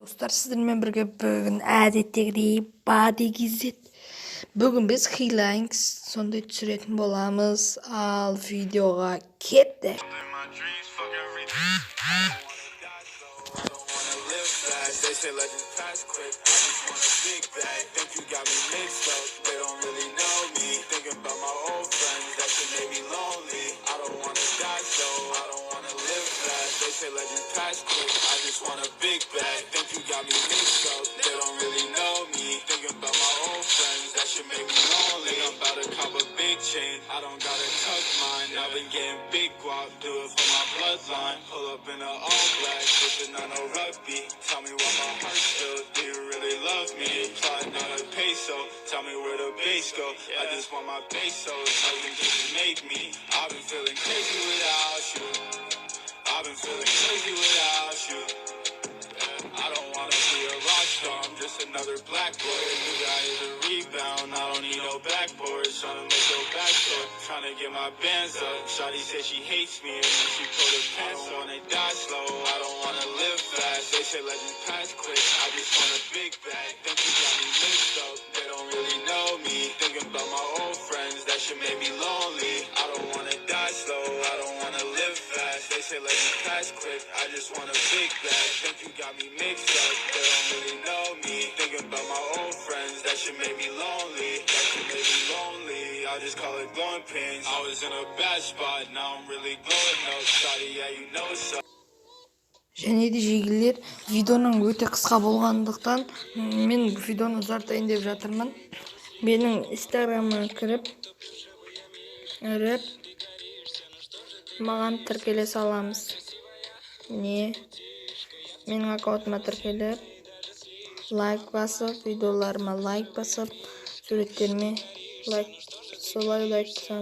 Dostlar sizlerle birlikte bugün adetdegidey body gizlet. Bugün biz Hilang's sonda түсіретін bolamız. Al videoga ketdik. They say legends pass quick. I just want a big bag. Think you got me mixed up. They don't really know me. Thinking about my old friends. That shit made me lonely. I don't wanna die, so I don't wanna live fast. They say legends pass quick. I just want a big bag. Think you got me mixed up. They don't really know me. Thinking about my old friends. That shit made me lonely. I'm about to cop a big chain. I don't gotta tuck mine. I've been getting big guap. Do it for my bloodline. Pull up in a all black. Switching on no rugby. Tell me why my heart still. Do you really love me? Plotting on a peso. Tell me where the base go. I just want my pesos. Something just make me. I've been feeling crazy without you. I've been feeling crazy without you. I don't wanna be a rock star. I'm just another black boy. You guys a rebound. I don't need no backboard. Tryna make your back door. Tryna get my bands up. Shawty said she hates me and then she pulled her pants on. They die slow. I don't wanna live fast. They say legends pass quick. I just want a big bag. Think you got me mixed up. They don't really know me. Thinking about my old friends. That shit made me lonely. I don't wanna die slow. I don't wanna live fast. They say legends pass quick. I just want a big bag. Think you got me mixed up. They don't really know me. Thinking about my old friends. That shit made me lonely. That shit made me lonely. I just call it glowing pains. I was in a bad spot. Now I'm really glowing up. Shawty, yeah, you know it's up. Және де жегілер, видеоның өте қысқа болғандықтан мен видеоны ұзартайын деп жатырмын. Менің инстаграмыма кіріп маған тіркеле саламыз. Не? Менің аккаунтыма тіркеліп, лайк басып, видеоларыма лайк басып, суреттеріме лайк, солай лайк басам.